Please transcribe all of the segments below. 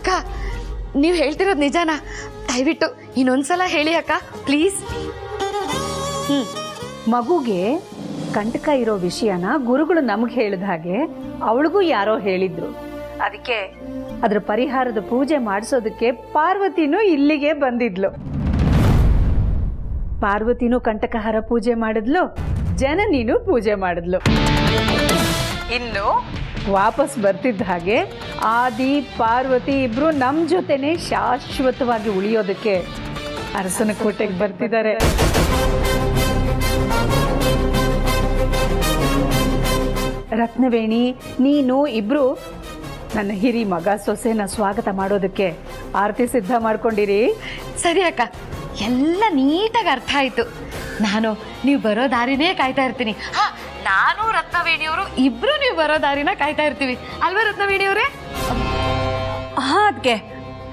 ಅಕ್ಕ ನೀವು ಹೇಳ್ತಿರೋದು ನಿಜಾನಾ? ದಯವಿಟ್ಟು ಇನ್ನೊಂದ್ಸಲ ಹೇಳಿ ಅಕ್ಕ ಪ್ಲೀಸ್. ಮಗುಗೆ ಕಂಟಕ ಇರೋ ವಿಷಯನ ಗುರುಗಳು ನಮಗೆ ಹೇಳಿದ ಹಾಗೆ ಅವಳಿಗೂ ಯಾರೋ ಹೇಳಿದ್ರು. ಅದಕ್ಕೆ ಅದರ ಪರಿಹಾರದ ಪೂಜೆ ಮಾಡಿಸೋದಕ್ಕೆ ಪಾರ್ವತಿನೂ ಇಲ್ಲಿಗೆ ಬಂದಿದ್ಲು. ಪಾರ್ವತಿನೂ ಕಂಟಕಹಾರ ಪೂಜೆ ಮಾಡಿದ್ಲು, ಜನನಿನೂ ಪೂಜೆ ಮಾಡಿದ್ಲು. ಇನ್ನು ವಾಪಸ್ ಬರ್ತಿದ್ದ ಹಾಗೆ ಆದಿ ಪಾರ್ವತಿ ಇಬ್ರು ನಮ್ಮ ಜೊತೆನೆ ಶಾಶ್ವತವಾಗಿ ಉಳಿಯೋದಕ್ಕೆ ಅರಸನ ಕೋಟೆಗೆ ಬರ್ತಿದ್ದಾರೆ. ರತ್ನವೇಣಿ, ನೀನು ಇಬ್ರು ನನ್ನ ಹಿರಿ ಮಗ ಸೊಸೆನ ಸ್ವಾಗತ ಮಾಡೋದಕ್ಕೆ ಆರತಿ ಸಿದ್ಧ ಮಾಡ್ಕೊಂಡಿರಿ. ಸರಿ ಅಕ್ಕ, ಎಲ್ಲ ನೀಟಾಗಿ ಅರ್ಥ ಆಯ್ತು. ನಾನು ನೀವು ಬರೋ ದಾರಿನೇ ಕಾಯ್ತಾ ಇರ್ತೀನಿ. ಹಾ, ನಾನು ರತ್ನವೇಣಿಯವರು ಇಬ್ರು ನೀವು ಬರೋ ದಾರಿನ ಕಾಯ್ತಾ ಇರ್ತೀವಿ ಅಲ್ವಾ ರತ್ನವೇಣಿಯವರೇ? ಹಾ ಅದಕ್ಕೆ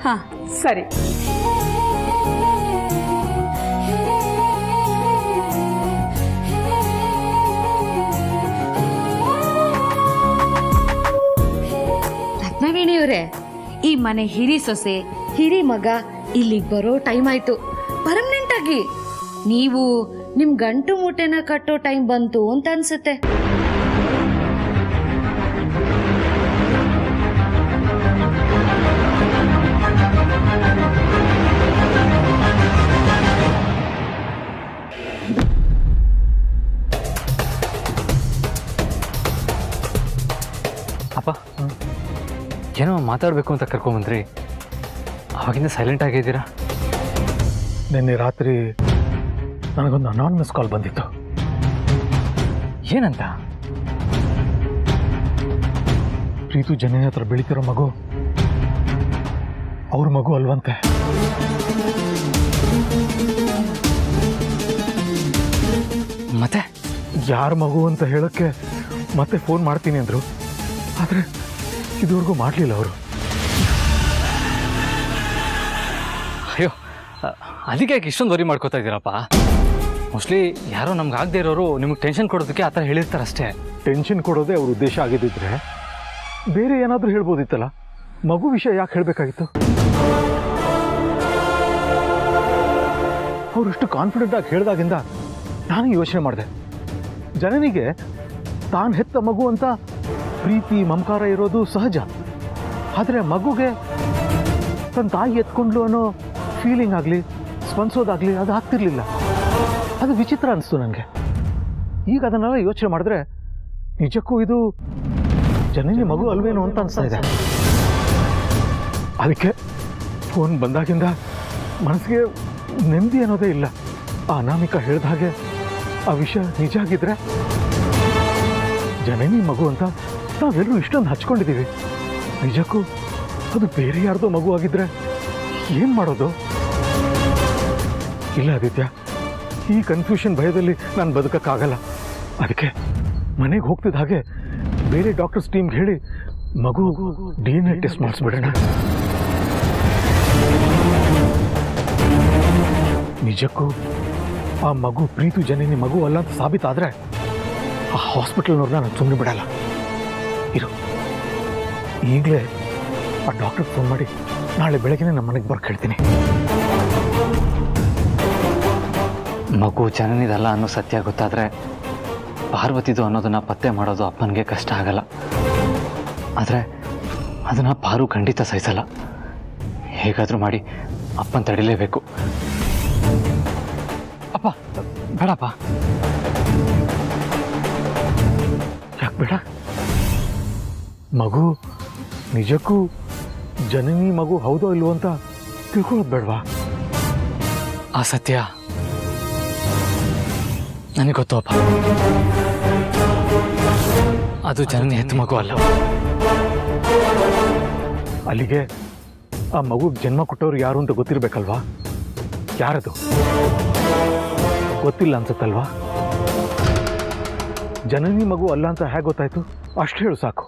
ಹಾ ಸರಿ. ರತ್ನವೇಣಿಯವರೇ, ಈ ಮನೆ ಹಿರಿ ಸೊಸೆ ಹಿರಿ ಮಗ ಇಲ್ಲಿಗೆ ಬರೋ ಟೈಮ್ ಆಯ್ತು ಪರ್ಮನೆಂಟ್ ಆಗಿ. ನೀವು ನಿಮ್ ಗಂಟು ಮೂಟೆನ ಕಟ್ಟೋ ಟೈಮ್ ಬಂತು ಅಂತ ಅನ್ಸುತ್ತೆ. ಅಪ್ಪ, ಏನೋ ಮಾತಾಡಬೇಕು ಅಂತ ಕರ್ಕೊಂಬಂದ್ರಿ, ಅವಾಗಿಂದ ಸೈಲೆಂಟ್ ಆಗಿದ್ದೀರಾ? ನಿನ್ನೆ ರಾತ್ರಿ ನನಗೊಂದು ಅನಾನಿಮಸ್ ಕಾಲ್ ಬಂದಿತ್ತು. ಏನಂತ? ಪ್ರೀತು ಜನನಿ ಹತ್ರ ಬೆಳೀತಿರೋ ಮಗು ಅವ್ರ ಮಗು ಅಲ್ವಂತೆ. ಮತ್ತೆ ಯಾರ ಮಗು ಅಂತ ಹೇಳಕ್ಕೆ ಮತ್ತೆ ಫೋನ್ ಮಾಡ್ತೀನಿ ಅಂದರು. ಆದರೆ ಇದುವರೆಗೂ ಮಾಡಲಿಲ್ಲ ಅವರು. ಅಯ್ಯೋ, ಅದಕ್ಕೆ ಯಾಕೆ ಇಷ್ಟೊಂದು ವರಿ ಮಾಡ್ಕೋತಾ ಇದ್ದೀರಪ್ಪ? ಮೋಸ್ಟ್ಲಿ ಯಾರೋ ನಮ್ಗೆ ಆಗದೆ ಇರೋರು ನಿಮಗೆ ಟೆನ್ಷನ್ ಕೊಡೋದಕ್ಕೆ ಆ ಥರ ಹೇಳಿರ್ತಾರಷ್ಟೇ. ಟೆನ್ಷನ್ ಕೊಡೋದೇ ಅವ್ರ ಉದ್ದೇಶ ಆಗಿದ್ದಿದ್ರೆ ಬೇರೆ ಏನಾದರೂ ಹೇಳ್ಬೋದಿತ್ತಲ್ಲ. ಮಗು ವಿಷಯ ಯಾಕೆ ಹೇಳಬೇಕಾಗಿತ್ತು? ಅವರಷ್ಟು ಕಾನ್ಫಿಡೆಂಟ್ ಆಗಿ ಹೇಳಿದಾಗಿಂದ ನಾನು ಯೋಚನೆ ಮಾಡಿದೆ, ಜನನಿಗೆ ತಾನು ಹೆತ್ತ ಮಗು ಅಂತ ಪ್ರೀತಿ ಮಮಕಾರ ಇರೋದು ಸಹಜ. ಆದರೆ ಮಗುಗೆ ತನ್ನ ತಾಯಿ ಎತ್ಕೊಂಡ್ಲು ಅನ್ನೋ ಫೀಲಿಂಗ್ ಆಗಲಿ ಸ್ಪಂದಿಸೋದಾಗಲಿ ಅದು ಆಗ್ತಿರ್ಲಿಲ್ಲ. ಅದು ವಿಚಿತ್ರ ಅನಿಸ್ತು ನನಗೆ. ಈಗ ಅದನ್ನೆಲ್ಲ ಯೋಚನೆ ಮಾಡಿದ್ರೆ ನಿಜಕ್ಕೂ ಇದು ಜನನಿ ಮಗು ಅಲ್ವೇನೋ ಅಂತ ಅನಿಸ್ತಾ ಇದೆ. ಅದಕ್ಕೆ ಫೋನ್ ಬಂದಾಗಿಂದ ಮನಸ್ಸಿಗೆ ನೆಮ್ಮದಿ ಅನ್ನೋದೇ ಇಲ್ಲ. ಆ ಅನಾಮಿಕಾ ಹೇಳಿದ ಹಾಗೆ ಆ ವಿಷಯ ನಿಜ ಆಗಿದ್ರೆ ಜನನಿ ಮಗು ಅಂತ ನಾವೆಲ್ಲರೂ ಇಷ್ಟೊಂದು ಹಚ್ಕೊಂಡಿದ್ದೀವಿ. ನಿಜಕ್ಕೂ ಅದು ಬೇರೆ ಯಾರ್ದೋ ಮಗು ಆಗಿದ್ರೆ ಏನು ಮಾಡೋದು? ಇಲ್ಲ ಆದಿತ್ಯ, ಈ ಕನ್ಫ್ಯೂಷನ್ ಭಯದಲ್ಲಿ ನಾನು ಬದುಕಕ್ಕಾಗಲ್ಲ. ಅದಕ್ಕೆ ಮನೆಗೆ ಹೋಗ್ತಿದ್ದ ಹಾಗೆ ಬೇರೆ ಡಾಕ್ಟರ್ಸ್ ಟೀಮ್ಗೆ ಹೇಳಿ ಮಗು DNA ಟೆಸ್ಟ್ ಮಾಡಿಸ್ಬಿಡೋಣ. ನಿಜಕ್ಕೂ ಆ ಮಗು ಪ್ರೀತು ಜನನಿ ಮಗು ಅಲ್ಲ ಅಂತ ಸಾಬೀತಾದರೆ ಆ ಹಾಸ್ಪಿಟಲ್ನವ್ರನ್ನ ನಾನು ಸುಮ್ಮನೆ ಬಿಡಲ್ಲ. ಇರು, ಈಗಲೇ ಆ ಡಾಕ್ಟರ್ಗೆ ಫೋನ್ ಮಾಡಿ ನಾಳೆ ಬೆಳಗ್ಗೆ ನಮ್ಮ ಮನೆಗೆ ಬರೋಕ್ಕೆ ಹೇಳ್ತೀನಿ. ಮಗು ಜನನಿದಲ್ಲ ಅನ್ನೋ ಸತ್ಯ ಗೊತ್ತಾದರೆ ಪಾರ್ವತಿದು ಅನ್ನೋದನ್ನು ಪತ್ತೆ ಮಾಡೋದು ಅಪ್ಪನಿಗೆ ಕಷ್ಟ ಆಗಲ್ಲ. ಆದರೆ ಅದನ್ನು ಪಾರು ಖಂಡಿತ ಸಹಿಸಲ್ಲ. ಹೇಗಾದರೂ ಮಾಡಿ ಅಪ್ಪನ ತಡಿಲೇಬೇಕು. ಅಪ್ಪ ಬೇಡಪ್ಪ. ಯಾಕೆ ಬೇಡ? ಮಗು ನಿಜಕ್ಕೂ ಜನನಿ ಮಗು ಹೌದೋ ಇಲ್ವೋ ಅಂತ ತಿಳ್ಕೊಳ್ಳೋದು ಬೇಡವಾ? ಆ ಸತ್ಯ ನನಗೆ ಗೊತ್ತು ಅಪ್ಪ. ಅದು ಜನನಿ ಹೆತ್ತ ಮಗು ಅಲ್ಲ. ಅಲ್ಲಿಗೆ ಆ ಮಗುಗೆ ಜನ್ಮ ಕೊಟ್ಟವ್ರು ಯಾರು ಅಂತ ಗೊತ್ತಿರಬೇಕಲ್ವಾ? ಯಾರದು ಗೊತ್ತಿಲ್ಲ ಅನ್ಸುತ್ತಲ್ವಾ? ಜನನಿ ಮಗು ಅಲ್ಲ ಅಂತ ಹೇಗೆ ಗೊತ್ತಾಯ್ತು? ಅಷ್ಟು ಹೇಳು ಸಾಕು.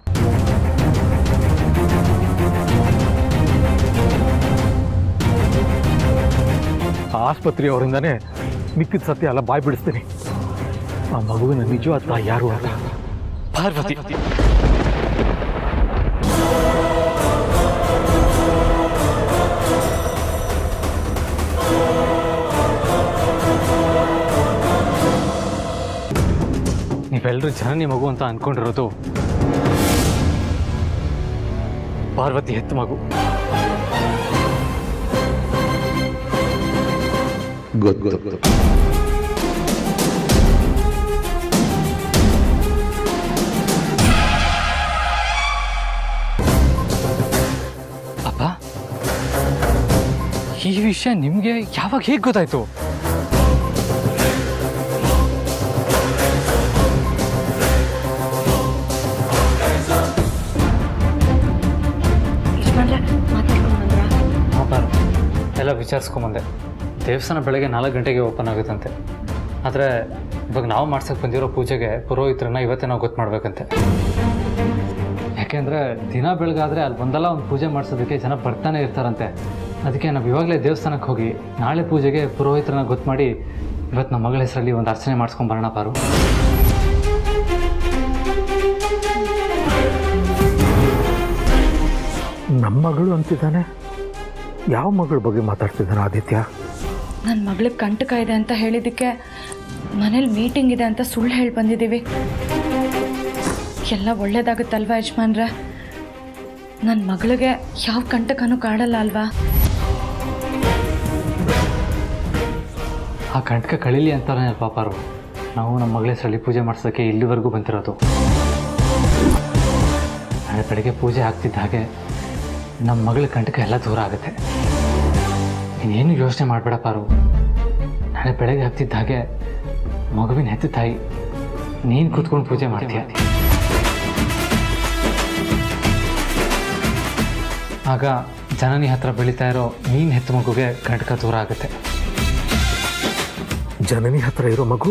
ಆ ಆಸ್ಪತ್ರೆಯವರಿಂದಾನೇ ಮಿಕ್ಕಿದ ಸತ್ಯ ಎಲ್ಲ ಬಾಯ್ ಬಿಡಿಸ್ತೀನಿ. ಆ ಮಗುವಿನ ನಿಜವಾದ ತಾಯಿ ಯಾರು ಅಂತ. ಪಾರ್ವತಿ. ನಾವೆಲ್ಲರೂ ಜನನಿ ಮಗು ಅಂತ ಅಂದ್ಕೊಂಡಿರೋದು ಪಾರ್ವತಿ ಹೆತ್ತ ಮಗು. ಗೊತ್ತು. ಅಪ್ಪ, ಈ ವಿಷಯ ನಿಮಗೆ ಯಾವಾಗ ಹೇಗೆ ಗೊತ್ತಾಯ್ತು? ಎಲ್ಲ ವಿಚಾರಿಸ್ಕೊಂಬಂದೆ. ದೇವಸ್ಥಾನ ಬೆಳಗ್ಗೆ 4 ಗಂಟೆಗೆ ಓಪನ್ ಆಗುತ್ತಂತೆ. ಆದರೆ ಇವಾಗ ನಾವು ಮಾಡ್ಸೋಕ್ಕೆ ಬಂದಿರೋ ಪೂಜೆಗೆ ಪುರೋಹಿತರನ್ನ ಇವತ್ತೇ ನಾವು ಗೊತ್ತು ಮಾಡಬೇಕಂತೆ. ಯಾಕೆಂದರೆ ದಿನ ಬೆಳಗಾದರೆ ಅಲ್ಲಿ ಒಂದಲ್ಲ ಒಂದು ಪೂಜೆ ಮಾಡಿಸೋದಕ್ಕೆ ಜನ ಬರ್ತಾನೆ ಇರ್ತಾರಂತೆ. ಅದಕ್ಕೆ ನಾವು ಇವಾಗಲೇ ದೇವಸ್ಥಾನಕ್ಕೆ ಹೋಗಿ ನಾಳೆ ಪೂಜೆಗೆ ಪುರೋಹಿತರನ್ನ ಗೊತ್ತು ಮಾಡಿ ಇವತ್ತು ನಮ್ಮ ಮಗಳ ಹೆಸರಲ್ಲಿ ಒಂದು ಅರ್ಚನೆ ಮಾಡಿಸ್ಕೊಂಬರೋಣ ಪಾರು. ನಮ್ಮ ಮಗಳು ಅಂತಿದ್ದಾನೆ. ಯಾವ ಮಗಳ ಬಗ್ಗೆ ಮಾತಾಡ್ತಿದ್ದಾನೆ ಆದಿತ್ಯ? ನನ್ನ ಮಗಳಿಗೆ ಕಂಟಕ ಇದೆ ಅಂತ ಹೇಳಿದ್ದಕ್ಕೆ ಮನೇಲಿ ಮೀಟಿಂಗ್ ಇದೆ ಅಂತ ಸುಳ್ಳು ಹೇಳಿ ಬಂದಿದ್ದೀವಿ. ಎಲ್ಲ ಒಳ್ಳೇದಾಗುತ್ತಲ್ವಾ ಯಜಮಾನ್ರೆ? ನನ್ನ ಮಗಳಿಗೆ ಯಾವ ಕಂಟಕನೂ ಕಾಡಲ್ಲ ಅಲ್ವಾ? ಆ ಕಂಟಕ ಕಳೀಲಿ ಅಂತಾನೆ ಪಾಪಾರು ನಾವು ನಮ್ಮ ಮಗಳ ಹೆಸರಲ್ಲಿ ಪೂಜೆ ಮಾಡಿಸೋಕ್ಕೆ ಇಲ್ಲಿವರೆಗೂ ಬಂದಿರೋದು. ನಾಳೆ ಬೆಳಗ್ಗೆ ಪೂಜೆ ಆಗ್ತಿದ್ದ ಹಾಗೆ ನಮ್ಮ ಮಗಳ ಕಂಟಕ ಎಲ್ಲ ದೂರ ಆಗುತ್ತೆ. ಇನ್ನೇನು ಯೋಚನೆ ಮಾಡಬೇಡ ಪಾರು. ನಾಳೆ ಬೆಳಗ್ಗೆ ಆಗ್ತಿದ್ದ ಹಾಗೆ ಮಗುವಿನ ಹೆತ್ತ ತಾಯಿ ನೀನು ಕೂತ್ಕೊಂಡು ಪೂಜೆ ಮಾಡ್ತೀಯ. ಆಗ ಜನನಿ ಹತ್ರ ಬೆಳೀತಾ ಇರೋ ನೀನು ಹೆತ್ತ ಮಗುಗೆ ಕಂಟಕ ದೂರ ಆಗುತ್ತೆ. ಜನನಿ ಹತ್ರ ಇರೋ ಮಗು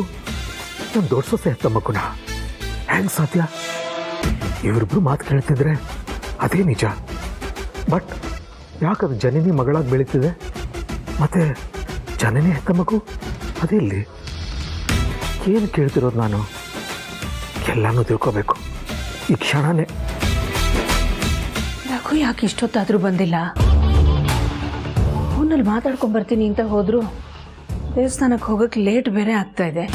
ನನ್ನ ದೊಡ್ಡ ಸೊಸೆ ಹೆತ್ತ ಮಗುನ ಹೆಂಗೆ ಸಾಧ್ಯ? ಇವರಿಬ್ರು ಮಾತು ಕೇಳ್ತಿದ್ರೆ ಅದೇ ನಿಜ. ಬಟ್ ಯಾಕದು ಜನನಿ ಮಗಳಾಗಿ ಬೆಳೀತಿದೆ? ಮತ್ತೆ ಜನನಿ ಹೆತ್ತ ಮಗು ಅದೇ ಇಲ್ಲಿ ಏನು ಕೇಳ್ತಿರೋದು? ನಾನು ಎಲ್ಲನೂ ತಿಳ್ಕೋಬೇಕು ಈ ಕ್ಷಣನೇ. ರಘು ಯಾಕೆ ಇಷ್ಟೊತ್ತಾದರೂ ಬಂದಿಲ್ಲ? ಫೋನಲ್ಲಿ ಮಾತಾಡ್ಕೊಂಬರ್ತೀನಿ ಅಂತ ಹೋದ್ರು ದೇವಸ್ಥಾನಕ್ಕೆ ಹೋಗೋಕ್ಕೆ ಲೇಟ್ ಬೇರೆ ಆಗ್ತಾ ಇದೆ.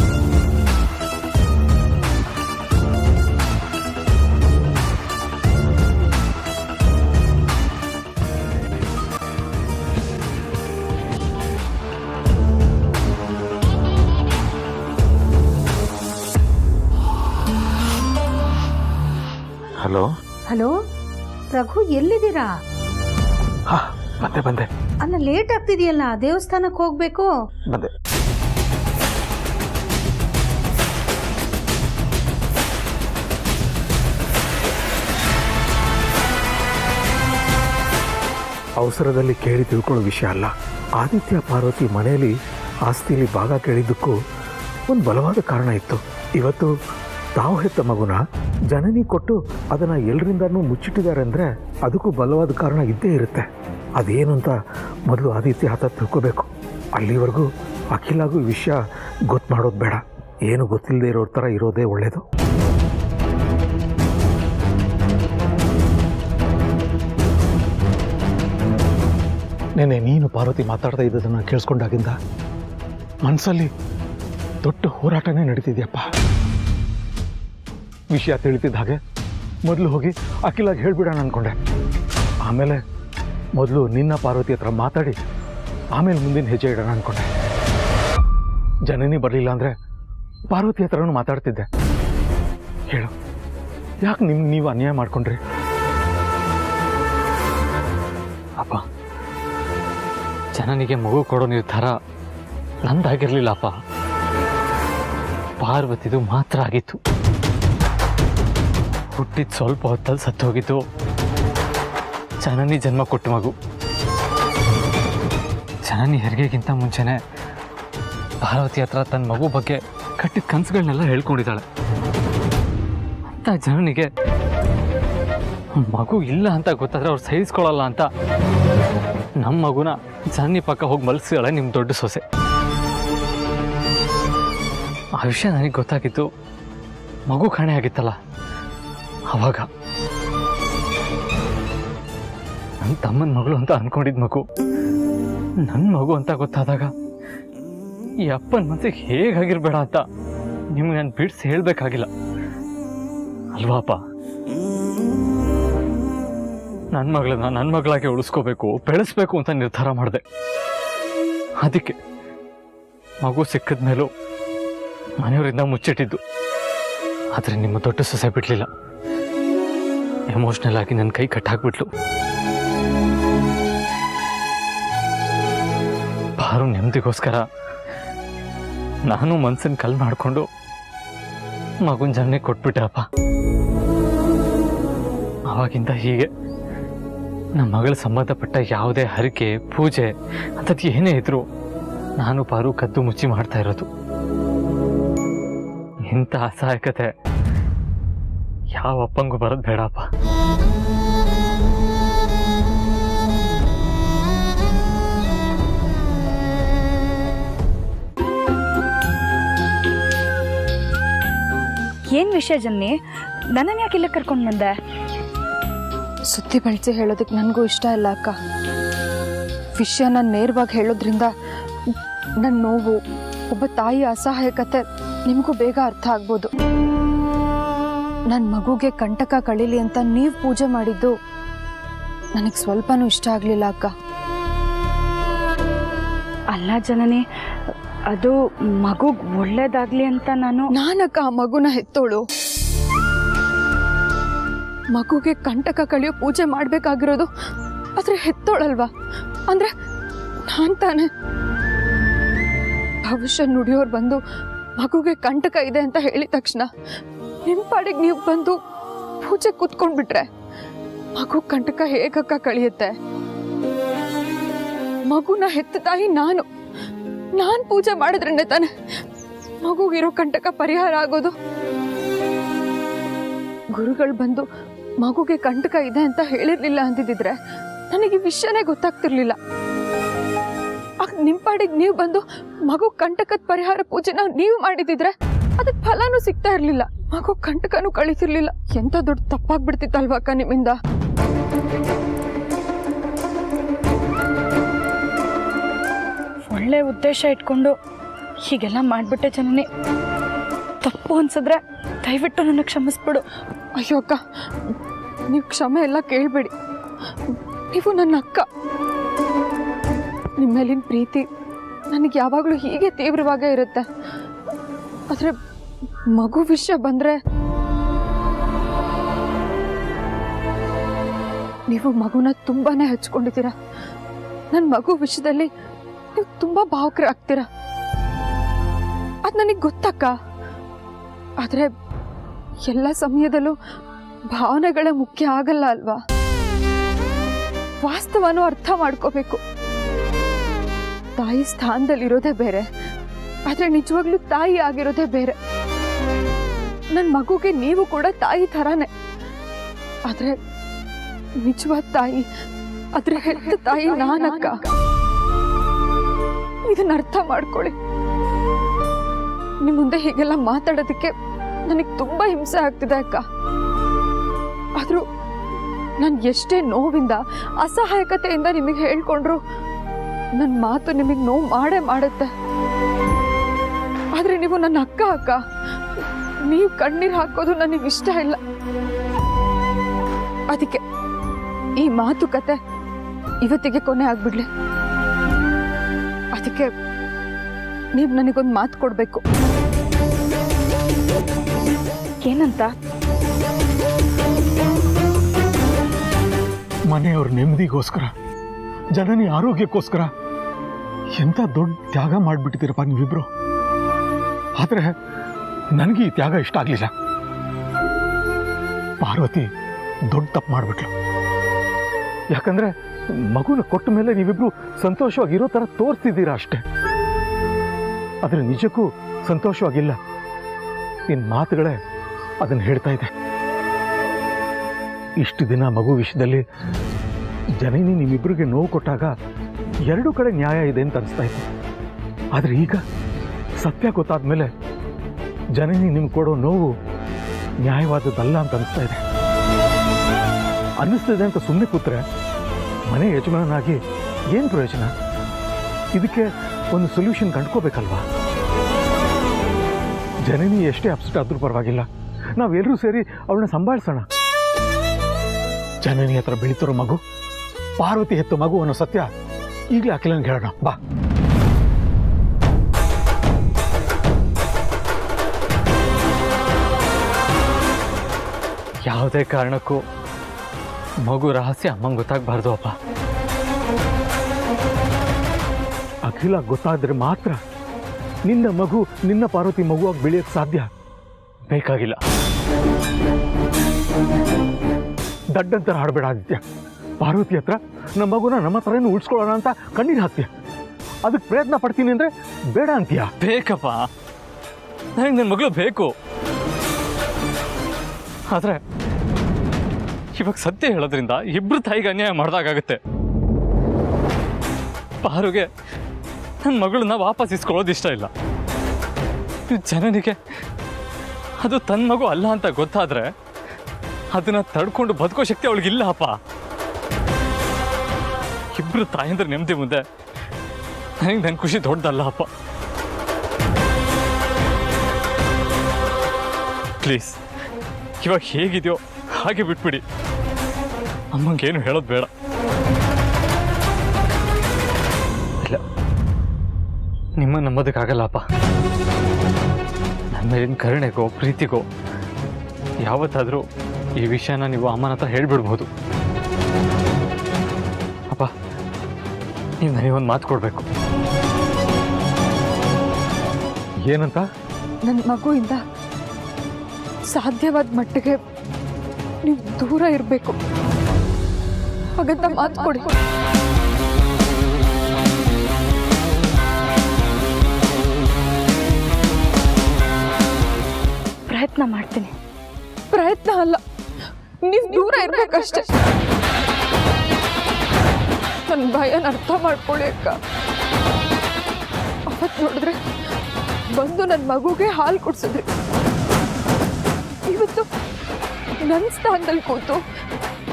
ಹಲೋ ಹಲೋ ರಘು, ಎಲ್ಲಿದ್ದೀರಾ? ಹಾ, ಬಂದೆ. ಅಲ್ಲ, ಲೇಟ್ ಆಗ್ತಿದೆಯಲ್ಲ, ದೇವಸ್ಥಾನಕ್ಕೆ ಹೋಗ್ಬೇಕು. ಬಂದೆ. ಅವಸರದಲ್ಲಿ ಕೇಳಿ ತಿಳ್ಕೊಳ್ಳೋ ವಿಷಯ ಅಲ್ಲ. ಆದಿತ್ಯ ಪಾರ್ವತಿ ಮನೆಯಲ್ಲಿ ಆಸ್ತಿಲಿ ಭಾಗ ಕೇಳಿದ್ದಕ್ಕೂ ಒಂದು ಬಲವಾದ ಕಾರಣ ಇತ್ತು. ಇವತ್ತು ತಾವು ಹೆತ್ತ ಮಗುನ ಜನನಿ ಕೊಟ್ಟು ಅದನ್ನು ಎಲ್ಲರಿಂದನೂ ಮುಚ್ಚಿಟ್ಟಿದ್ದಾರೆ ಅಂದರೆ ಅದಕ್ಕೂ ಬಲವಾದ ಕಾರಣ ಇದ್ದೇ ಇರುತ್ತೆ. ಅದೇನು ಅಂತ ಮೊದಲು ಆದಿತ್ಯ ಹತ್ತ ತಿಳ್ಕೋಬೇಕು. ಅಲ್ಲಿವರೆಗೂ ಅಖಿಲಾಗೂ ಈ ವಿಷಯ ಗೊತ್ತು ಮಾಡೋದು ಬೇಡ. ಏನು ಗೊತ್ತಿಲ್ಲದೆ ಇರೋ ಥರ ಇರೋದೇ ಒಳ್ಳೆಯದು. ನೆನೆ ನೀನು ಪಾರ್ವತಿ ಮಾತಾಡ್ತಾ ಇದ್ದದನ್ನು ಕೇಳಿಸ್ಕೊಂಡಾಗಿಂದ ಮನಸ್ಸಲ್ಲಿ ದೊಡ್ಡ ಹೋರಾಟನೇ ನಡೀತಿದೆಯಪ್ಪ. ವಿಷಯ ತಿಳಿತಿದ್ದ ಹಾಗೆ ಮೊದಲು ಹೋಗಿ ಅಖಿಲಾಗಿ ಹೇಳ್ಬಿಡೋಣ ಅಂದ್ಕೊಂಡೆ. ಆಮೇಲೆ ಮೊದಲು ನಿನ್ನ ಪಾರ್ವತಿ ಹತ್ರ ಮಾತಾಡಿ ಆಮೇಲೆ ಮುಂದಿನ ಹೆಜ್ಜೆ ಇಡೋಣ ಅಂದ್ಕೊಂಡೆ. ಜನನಿ ಬರಲಿಲ್ಲ ಅಂದರೆ ಪಾರ್ವತಿ ಹತ್ರನೂ ಮಾತಾಡ್ತಿದ್ದೆ. ಹೇಳು, ಯಾಕೆ ನಿಮ್ಗೆ ನೀವು ಅನ್ಯಾಯ ಮಾಡ್ಕೊಂಡ್ರಿ? ಅಪ್ಪ, ಜನನಿಗೆ ಮಗು ಕೊಡೋ ನಿರ್ಧಾರ ನಂದಾಗಿರ್ಲಿಲ್ಲಪ್ಪ, ಪಾರ್ವತಿದು ಮಾತ್ರ ಆಗಿತ್ತು. ಹುಟ್ಟಿದ ಸ್ವಲ್ಪ ಹೊತ್ತಲ್ಲಿ ಸತ್ತು ಹೋಗಿದ್ದು ಜನನಿ ಜನ್ಮ ಕೊಟ್ಟ ಮಗು. ಜನನಿ ಹೆರಿಗೆಗಿಂತ ಮುಂಚೆನೆ ಪಾರ್ವತಿ ಹತ್ರ ತನ್ನ ಮಗು ಬಗ್ಗೆ ಕಟ್ಟಿದ ಕನಸುಗಳನ್ನೆಲ್ಲ ಹೇಳ್ಕೊಂಡಿದ್ದಾಳೆ. ಅಂತ ಜನನಿಗೆ ಮಗು ಇಲ್ಲ ಅಂತ ಗೊತ್ತಾದ್ರೆ ಅವ್ರು ಸಹಿಸ್ಕೊಳ್ಳಲ್ಲ ಅಂತ ನಮ್ಮ ಮಗುನ ಜನನಿ ಪಕ್ಕ ಹೋಗಿ ಮಲಗಿಸಿದಾಳೆ ನಿಮ್ಮ ದೊಡ್ಡ ಸೊಸೆ. ಆ ವಿಷಯ ನನಗೆ ಗೊತ್ತಾಗಿತ್ತು ಮಗು ಕಾಣೆ ಆಗಿತ್ತಲ್ಲ, ಅವಾಗ ನನ್ನ ತಮ್ಮನ ಮಗಳು ಅಂತ ಅಂದ್ಕೊಂಡಿದ್ದ ಮಗು ನನ್ನ ಮಗು ಅಂತ ಗೊತ್ತಾದಾಗ ಈ ಅಪ್ಪನ ಮನಸ್ಸಿಗೆ ಹೇಗಾಗಿರ್ಬೇಡ ಅಂತ ನಿಮ್ಗೆ ನಾನು ಬಿಡಿಸಿ ಹೇಳಬೇಕಾಗಿಲ್ಲ. ಅಲ್ವಾಪ? ನನ್ನ ಮಗಳನ್ನ ನನ್ನ ಮಗಳಾಗೆ ಉಳಿಸ್ಕೋಬೇಕು, ಬೆಳೆಸ್ಬೇಕು ಅಂತ ನಿರ್ಧಾರ ಮಾಡಿದೆ. ಅದಕ್ಕೆ ಮಗು ಸಿಕ್ಕಿದ ಮೇಲೂ ಮನೆಯವರಿಂದ ಮುಚ್ಚಿಟ್ಟಿದ್ದು. ಆದರೆ ನಿಮ್ಮ ದೊಡ್ಡ ಸೊಸೆ ಬಿಡಲಿಲ್ಲ. ಎಮೋಷ್ನಲ್ ಆಗಿ ನನ್ನ ಕೈ ಕಟ್ಟಾಕ್ಬಿಟ್ಲು. ಬಾರು ನೆಮ್ಮದಿಗೋಸ್ಕರ ನಾನು ಮನ್ಸನ್ನು ಕಲ್ ಮಾಡಿಕೊಂಡು ಮಗುನ ಜನ್ನೇ ಕೊಟ್ಬಿಟ್ಟೆ ಅಪ್ಪ. ಆವಾಗಿಂದ ಹೀಗೆ ನಮ್ಮ ಮಗಳ ಸಂಬಂಧಪಟ್ಟ ಯಾವುದೇ ಹರಕೆ ಪೂಜೆ ಅಂಥದ್ದು ಏನೇ ಇದ್ರು ನಾನು ಪಾರು ಕದ್ದು ಮುಚ್ಚಿ ಮಾಡ್ತಾ ಇರೋದು. ಇಂಥ ಅಸಹಾಯಕತೆ ಯಾವ ಅಪ್ಪಂಗೂ ಬರೋದು ಬೇಡಪ್ಪ. ಏನು ವಿಷಯ ಜನ್ನಿ? ನನ್ನನ್ನು ಯಾಕೆ ಇಲ್ಲ ಕರ್ಕೊಂಡು ಬಂದೆ? ಸುದ್ದಿ ಬಳಸಿ ಹೇಳೋದಕ್ಕೆ ನನಗೂ ಇಷ್ಟ ಇಲ್ಲ ಅಕ್ಕ. ವಿಷಯನ ನೇರವಾಗಿ ಹೇಳೋದ್ರಿಂದ ನನ್ನ ನೋವು, ಒಬ್ಬ ತಾಯಿ ಅಸಹಾಯಕತೆ ನಿಮಗೂ ಬೇಗ ಅರ್ಥ ಆಗ್ಬೋದು. ನನ್ನ ಮಗುಗೆ ಕಂಟಕ ಕಳೀಲಿ ಅಂತ ನೀವು ಪೂಜೆ ಮಾಡಿದ್ದು ನನಗೆ ಸ್ವಲ್ಪನೂ ಇಷ್ಟ ಆಗಲಿಲ್ಲ ಅಕ್ಕ. ಅಲ್ಲ ಜನನಿ, ಅದು ಮಗು ಒಳ್ಳೇದಾಗ್ಲಿ ಅಂತ ನಾನಕ್ಕ ಆ ಮಗುನ ಹೆತ್ತೋಳು. ಮಗುಗೆ ಕಂಟಕ ಕಳಿಯೋ ಪೂಜೆ ಮಾಡಬೇಕಾಗಿರೋದು ಆದ್ರೆ ಹೆತ್ತೋಳಲ್ವಾ? ಅಂದ್ರೆ ನಾನ್ ತಾನೆ. ಭವಿಷ್ಯ ನುಡಿಯೋರು ಬಂದು ಮಗುಗೆ ಕಂಟಕ ಇದೆ ಅಂತ ಹೇಳಿದ ತಕ್ಷಣ ನಿಮ್ಮ ಪಾಡಿಗೆ ನೀವು ಬಂದು ಪೂಜೆ ಕೂತ್ಕೊಂಡ್ಬಿಟ್ರೆ ಮಗು ಕಂಟಕ ಹೇಗಕ್ಕ ಕಳಿಯುತ್ತೆ? ಮಗುನ ಹೆತ್ತ ತಾಯಿ ನಾನು ಪೂಜೆ ಮಾಡಿದ್ರೇ ತಾನೆ ಮಗುಗಿರೋ ಕಂಟಕ ಪರಿಹಾರ ಆಗೋದು. ಗುರುಗಳು ಬಂದು ಮಗುಗೆ ಕಂಟಕ ಇದೆ ಅಂತ ಹೇಳಿರ್ಲಿಲ್ಲ ಅಂತಿದ್ರೆ ನನಗೆ ವಿಷಯನೇ ಗೊತ್ತಾಗ್ತಿರ್ಲಿಲ್ಲ. ಆಗ ನಿಮ್ಮ ಪಾಡಿಗೆ ನೀವು ಬಂದು ಮಗು ಕಂಟಕದ ಪರಿಹಾರ ಪೂಜೆನ ನೀವು ಮಾಡಿದಿದ್ರೆ ಅದಕ್ಕೆ ಫಲನೂ ಸಿಗ್ತಾ ಇರ್ಲಿಲ್ಲ, ಮಗು ಕಂಟಕನೂ ಕಳೀತಿರ್ಲಿಲ್ಲ. ಎಂತ ದೊಡ್ಡ ತಪ್ಪಾಗ್ಬಿಡ್ತಿತ್ತಲ್ವಾ ಅಕ್ಕ ನಿಮ್ಮಿಂದ. ಒಳ್ಳೆ ಉದ್ದೇಶ ಇಟ್ಕೊಂಡು ಹೀಗೆಲ್ಲ ಮಾಡಿಬಿಟ್ಟೆ ಜನನಿ. ತಪ್ಪು ಅನ್ಸಿದ್ರೆ ದಯವಿಟ್ಟು ನನಗೆ ಕ್ಷಮಿಸ್ಬಿಡು. ಅಯ್ಯೋ ಅಕ್ಕ, ನೀವು ಕ್ಷಮೆ ಎಲ್ಲ ಕೇಳಬೇಡಿ. ನೀವು ನನ್ನ ಅಕ್ಕ. ನಿಮ್ಮ ಮೇಲಿನ ಪ್ರೀತಿ ನನಗೆ ಯಾವಾಗಲೂ ಹೀಗೆ ತೀವ್ರವಾಗೇ ಇರುತ್ತೆ. ಆದರೆ ಮಗು ವಿಷಯ ಬಂದರೆ ನೀವು ಮಗುನ ತುಂಬಾನೇ ಹಚ್ಕೊಂಡಿದ್ದೀರಾ. ನನ್ನ ಮಗು ವಿಷಯದಲ್ಲಿ ನೀವು ತುಂಬ ಭಾವುಕರಾಗ್ತೀರಾ. ಅದು ನನಗೆ ಗೊತ್ತಕ್ಕ. ಆದರೆ ಎಲ್ಲ ಸಮಯದಲ್ಲೂ ಭಾವನೆಗಳೇ ಮುಖ್ಯ ಆಗಲ್ಲ ಅಲ್ವಾ? ವಾಸ್ತವನೂ ಅರ್ಥ ಮಾಡ್ಕೋಬೇಕು. ತಾಯಿ ಸ್ಥಾನದಲ್ಲಿರೋದೇ ಬೇರೆ, ಆದರೆ ನಿಜವಾಗ್ಲೂ ತಾಯಿ ಆಗಿರೋದೇ ಬೇರೆ. ನನ್ನ ಮಗುಗೆ ನೀವು ಕೂಡ ತಾಯಿ ಥರಾನೇ. ಆದರೆ ನಿಜವಾದ ತಾಯಿ, ಅದ್ರ ಹೆತ್ತ ತಾಯಿ ನಾನಕ್ಕ. ಇದನ್ನ ಅರ್ಥ ಮಾಡ್ಕೊಳ್ಳಿ. ನಿಮ್ಮ ಮುಂದೆ ಹೀಗೆಲ್ಲ ಮಾತಾಡೋದಕ್ಕೆ ನನಗೆ ತುಂಬಾ ಹಿಂಸೆ ಆಗ್ತಿದೆ ಅಕ್ಕ. ಆದ್ರೂ ನಾನು ಎಷ್ಟೇ ನೋವಿಂದ ಅಸಹಾಯಕತೆಯಿಂದ ನಿಮಗೆ ಹೇಳ್ಕೊಂಡ್ರು ನನ್ನ ಮಾತು ನಿಮಗೆ ನೋವು ಮಾಡೇ ಮಾಡುತ್ತೆ. ಆದ್ರೆ ನೀವು ನನ್ನ ಅಕ್ಕ. ನೀವು ಕಣ್ಣೀರು ಹಾಕೋದು ನನಗೆ ಇಷ್ಟ ಇಲ್ಲ. ಅದಕ್ಕೆ ಈ ಮಾತುಕತೆ ಇವತ್ತಿಗೆ ಕೊನೆ ಆಗ್ಬಿಡ್ಲಿ. ಅದಕ್ಕೆ ನೀವು ನನಗೊಂದು ಮಾತು ಕೊಡ್ಬೇಕು. ಏನಂತ? ಮನೆಯವ್ರ ನೆಮ್ಮದಿಗೋಸ್ಕರ, ಜನನಿ ಆರೋಗ್ಯಕ್ಕೋಸ್ಕರ ಎಂಥ ದೊಡ್ಡ ತ್ಯಾಗ ಮಾಡಿಬಿಟ್ಟಿದ್ದೀರಪ್ಪ ನೀವಿಬ್ರು. ಆದರೆ ನನಗೆ ಈ ತ್ಯಾಗ ಇಷ್ಟ ಆಗಲಿಲ್ಲ. ಪಾರ್ವತಿ ದೊಡ್ಡ ತಪ್ಪು ಮಾಡಿಬಿಟ್ಲು. ಯಾಕಂದ್ರೆ ಮಗುನ ಕೊಟ್ಟ ಮೇಲೆ ನೀವಿಬ್ರು ಸಂತೋಷವಾಗಿರೋ ಥರ ತೋರಿಸ್ತಿದ್ದೀರಾ ಅಷ್ಟೇ. ಆದರೆ ನಿಜಕ್ಕೂ ಸಂತೋಷವಾಗಿಲ್ಲ. ನಿನ್ನ ಮಾತುಗಳೇ ಅದನ್ನು ಹೇಳ್ತಾ ಇದೆ. ಇಷ್ಟು ದಿನ ಮಗು ವಿಷಯದಲ್ಲಿ ಜನನಿ ನಿಮ್ಮಿಬ್ಬರಿಗೆ ನೋವು ಕೊಟ್ಟಾಗ ಎರಡೂ ಕಡೆ ನ್ಯಾಯ ಇದೆ ಅಂತ ಅನಿಸ್ತಾ ಇತ್ತು. ಆದರೆ ಈಗ ಸತ್ಯ ಗೊತ್ತಾದ ಮೇಲೆ ಜನನಿ ನಿಮ್ಗೆ ಕೊಡೋ ನೋವು ನ್ಯಾಯವಾದದ್ದಲ್ಲ ಅಂತ ಅನಿಸ್ತಾ ಇದೆ. ಅನ್ನಿಸ್ತಿದೆ ಅಂತ ಸುಮ್ಮನೆ ಕೂತ್ರೆ ಮನೆ ಯಜಮಾನನಾಗಿ ಏನು ಪ್ರಯೋಜನ? ಇದಕ್ಕೆ ಒಂದು ಸೊಲ್ಯೂಷನ್ ಕಂಡ್ಕೋಬೇಕಲ್ವಾ? ಜನನಿ ಎಷ್ಟೇ ಅಪ್ಸೆಟ್ ಆದ್ರೂ ಪರವಾಗಿಲ್ಲ, ನಾವೆಲ್ಲರೂ ಸೇರಿ ಅವಳನ್ನ ಸಂಭಾಳಿಸೋಣ. ಜನನಿ ಹತ್ರ ಬೆಳೀತಿರೋ ಮಗು ಪಾರ್ವತಿ ಹೆತ್ತು ಮಗು ಅನ್ನೋ ಸತ್ಯ ಈಗಲೇ ಅಖಿಲನಿಗೆ ಹೇಳೋಣ ಬಾ. ಯಾವುದೇ ಕಾರಣಕ್ಕೂ ಮಗು ರಹಸ್ಯ ಅಮ್ಮಂಗೆ ಗೊತ್ತಾಗಬಾರ್ದು ಅಪ್ಪ. ಅಖಿಲ ಗೊತ್ತಾದ್ರೆ ಮಾತ್ರ ನಿನ್ನ ಮಗು ನಿನ್ನ ಪಾರ್ವತಿ ಮಗುವಾಗಿ ಬೆಳೆಯೋಕ್ಕೆ ಸಾಧ್ಯ. ಬೇಕಾಗಿಲ್ಲ. ದಡ್ಡಂತರ ಹಾಡಬೇಡ ಆದಿತ್ಯ. ಪಾರ್ವತಿ ಹತ್ರ ನಮ್ಮ ಮಗುನ ನಮ್ಮ ಹತ್ರನೂ ಉಳಿಸ್ಕೊಳ್ಳೋಣ ಅಂತ ಕಣ್ಣೀರು ಹಾಕ್ತೀಯ. ಅದಕ್ಕೆ ಪ್ರಯತ್ನ ಪಡ್ತೀನಿ ಅಂದರೆ ಬೇಡ ಅಂತೀಯ. ಬೇಕಪ್ಪ, ನನಗೆ ನನ್ನ ಮಗಳು ಬೇಕು. ಆದರೆ ಇವಾಗ ಸತ್ಯ ಹೇಳೋದ್ರಿಂದ ಇಬ್ರು ತಾಯಿಗೆ ಅನ್ಯಾಯ ಮಾಡ್ದಾಗುತ್ತೆ. ಪಾರುಗೆ ನನ್ನ ಮಗಳನ್ನ ವಾಪಸ್ ಇಸ್ಕೊಳ್ಳೋದು ಇಷ್ಟ ಇಲ್ಲ. ಜನನಿಗೆ ಅದು ತನ್ನ ಮಗು ಅಲ್ಲ ಅಂತ ಗೊತ್ತಾದ್ರೆ ಅದನ್ನ ತಡ್ಕೊಂಡು ಬದುಕೋ ಶಕ್ತಿ ಅವಳಿಗಿಲ್ಲ ಅಪ್ಪ. ಇಬ್ರು ತಾಯಂದ್ರೆ ನೆಮ್ಮದಿ ಮುಂದೆ ನನಗೆ ನನ್ನ ಖುಷಿ ದೊಡ್ಡದಲ್ಲ ಅಪ್ಪ. ಪ್ಲೀಸ್ ಇವಾಗ ಹೇಗಿದೆಯೋ ಹಾಗೆ ಬಿಟ್ಬಿಡಿ. ಅಮ್ಮಂಗೇನು ಹೇಳೋದು ಬೇಡ. ಇಲ್ಲ, ನಿಮ್ಮ ನಂಬೋದಕ್ಕಾಗಲ್ಲಪ್ಪ. ನನ್ನ ಮೇಲಿನ ಕರುಣೆಗೋ ಪ್ರೀತಿಗೋ ಯಾವತ್ತಾದರೂ ಈ ವಿಷಯನ ನೀವು ಅಮ್ಮನ ಹತ್ರ ಹೇಳ್ಬಿಡ್ಬೋದು. ಅಪ್ಪ, ನೀವು ನನಗೊಂದು ಮಾತು ಕೊಡಬೇಕು. ಏನಂತ? ನನ್ನ ಮಗುವಿಂದ ಸಾಧ್ಯವಾದ ಮಟ್ಟಿಗೆ ನೀವು ದೂರ ಇರಬೇಕು ಹಾಗಂತ ಮಾತು ಕೊಡಿ. ಪ್ರಯತ್ನ ಮಾಡ್ತೀನಿ. ಪ್ರಯತ್ನ ಅಲ್ಲ, ನೀವು ದೂರ ಇರ್ಬೇಕಷ್ಟೆ. ನನ್ನ ಭಯನ ಅರ್ಥ ಮಾಡ್ಕೊಳ್ಳಿ ಅಕ್ಕ. ಅವತ್ತು ನೋಡಿದ್ರೆ ಬಂದು ನನ್ನ ಮಗುಗೆ ಹಾಲು ಕುಡಿಸಿದ್ರಿ. ಇವತ್ತು ನನ್ನ ಸ್ಥಾನದಲ್ಲಿ ಕೂತು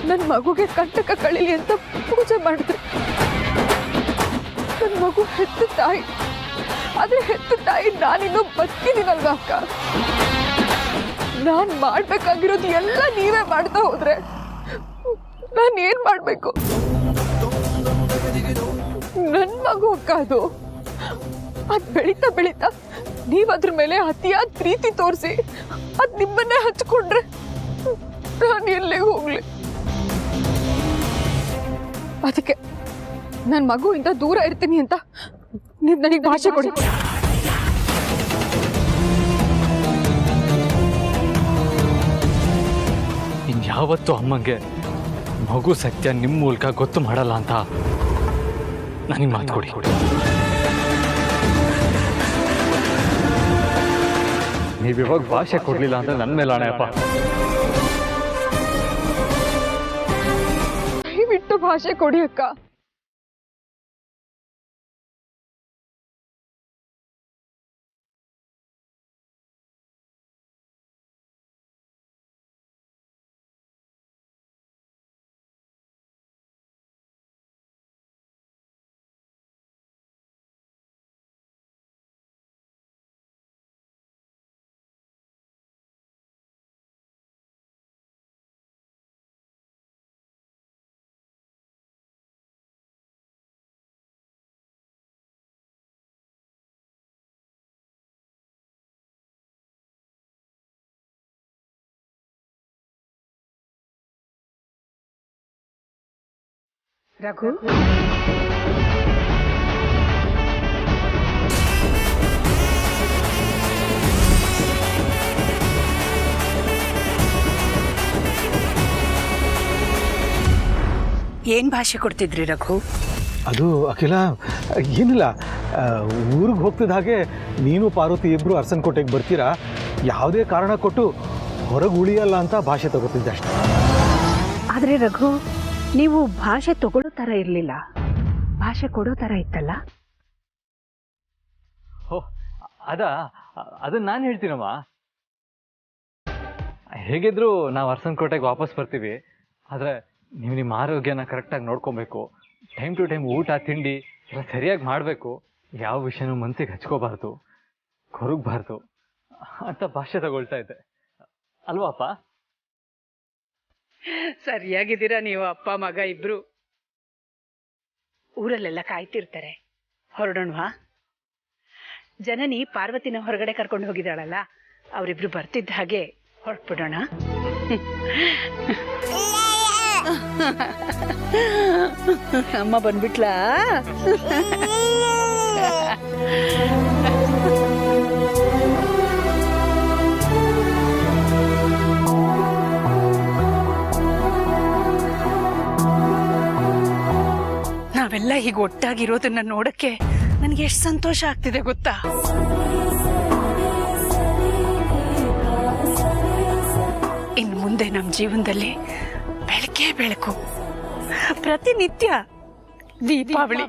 ನನ್ನ ಮಗುಗೆ ಕಂಟಕ ಕಳೀಲಿ ಅಂತ ಪೂಜೆ ಮಾಡಿದ್ರಿ. ನನ್ನ ಮಗು ಹೆತ್ತ ತಾಯಿ, ಆದ್ರೆ ಹೆತ್ತ ತಾಯಿ ನಾನಿನ್ನೂ ಬದುಕಿದ್ದೀನಲ್ವ ಅಕ್ಕ. ನಾನು ಮಾಡ್ಬೇಕಾಗಿರೋದು ಎಲ್ಲ ನೀವೇ ಮಾಡ್ತಾ ಹೋದ್ರೆ ನಾನು ಏನ್ ಮಾಡ್ಬೇಕು? ನನ್ನ ಮಗು ಅಕ್ಕ ಅದು. ಅದ್ ಬೆಳೀತಾ ಬೆಳೀತಾ ನೀವ್ ಅದ್ರ ಮೇಲೆ ಅತಿಯಾದ ಪ್ರೀತಿ ತೋರಿಸಿ ಅದ್ ನಿಮ್ಮನ್ನೇ ಹಚ್ಕೊಂಡ್ರೆ ನಾನು ಎಲ್ಲೇ ಹೋಗ್ಲಿ? ಅದಕ್ಕೆ ನನ್ನ ಮಗುವಿಂದ ದೂರ ಇರ್ತೀನಿ ಅಂತ ನೀವ್ ನನಗೆ ಭಾಷೆ ಕೊಡಿ. ಇನ್ಯಾವತ್ತೂ ಅಮ್ಮಂಗೆ ಮಗು ಸತ್ಯ ನಿಮ್ಮ ಮೂಲಕ ಗೊತ್ತು ಮಾಡಲ್ಲ ಅಂತ ನನಗೆ ಮಾತು ಕೊಡಿ. ನೀವಿವಾಗ ಭಾಷೆ ಕೊಡ್ಲಿಲ್ಲ ಅಂದ್ರೆ ನನ್ನ ಮೇಲೆ ಆಣೆಯಪ್ಪ. ದಯವಿಟ್ಟು ಭಾಷೆ ಕೊಡಿ ಅಕ್ಕ. ರಘು, ಏನ್ ಭಾಷೆ ಕೊಡ್ತಿದ್ರಿ ರಘು? ಅದು ಅಖಿಲ ಏನಿಲ್ಲ, ಊರಿಗೆ ಹೋಗ್ತಿದ್ದ ಹಾಗೆ ನೀನು ಪಾರ್ವತಿ ಇಬ್ಬರು ಅರಸನಕೋಟೆಗೆ ಬರ್ತೀರಾ, ಯಾವುದೇ ಕಾರಣ ಕೊಟ್ಟು ಹೊರಗೆ ಉಳಿಯಲ್ಲ ಅಂತ ಭಾಷೆ ತಗೋತಿದ್ದೆ ಅಷ್ಟೇ. ಆದರೆ ರಘು, ನೀವು ಭಾಷೆ ತಗೊಳ್ಳೋ ಥರ ಇರಲಿಲ್ಲ, ಭಾಷೆ ಕೊಡೋ ಥರ ಇತ್ತಲ್ಲ? ಓ ಅದನ್ನ ನಾನು ಹೇಳ್ತೀನಮ್ಮ. ಹೇಗಿದ್ರು ನಾವು ಅರಸನಕೋಟೆಗೆ ವಾಪಸ್ ಬರ್ತೀವಿ. ಆದರೆ ನೀವು ನಿಮ್ಮ ಆರೋಗ್ಯನ ಕರೆಕ್ಟಾಗಿ ನೋಡ್ಕೊಬೇಕು. ಟೈಮ್ ಟು ಟೈಮ್ ಊಟ ತಿಂಡಿ ಎಲ್ಲ ಸರಿಯಾಗಿ ಮಾಡಬೇಕು. ಯಾವ ವಿಷಯನೂ ಮನಸ್ಸಿಗೆ ಹಚ್ಕೋಬಾರ್ದು, ಕೊರಗಬಾರ್ದು ಅಂತ ಭಾಷೆ ತಗೊಳ್ತಾ ಇದ್ದೆ. ಅಲ್ವಾಪ್ಪ? ಸರಿಯಾಗಿದ್ದೀರಾ ನೀವು ಅಪ್ಪ ಮಗ ಇಬ್ರು. ಊರಲ್ಲೆಲ್ಲ ಕಾಯ್ತಿರ್ತಾರೆ, ಹೊರಡೋಣವಾ? ಜನನಿ ಪಾರ್ವತಿನ ಹೊರಗಡೆ ಕರ್ಕೊಂಡು ಹೋಗಿದ್ದಾಳಲ್ಲ, ಅವರಿಬ್ರು ಬರ್ತಿದ್ದ ಹಾಗೆ ಹೊರಟ್ಬಿಡೋಣ. ಅಮ್ಮ ಬಂದ್ಬಿಟ್ಲಾ? ನಾವೆಲ್ಲ ಹೀಗೆ ಒಟ್ಟಾಗಿರೋದನ್ನ ನೋಡಕ್ಕೆ ನನಗೆ ಎಷ್ಟು ಸಂತೋಷ ಆಗ್ತಿದೆ ಗೊತ್ತಾ? ಇನ್ನು ಮುಂದೆ ನಮ್ಮ ಜೀವನದಲ್ಲಿ ಬೆಳಕೇ ಬೆಳಕು, ಪ್ರತಿನಿತ್ಯ ದೀಪಾವಳಿ.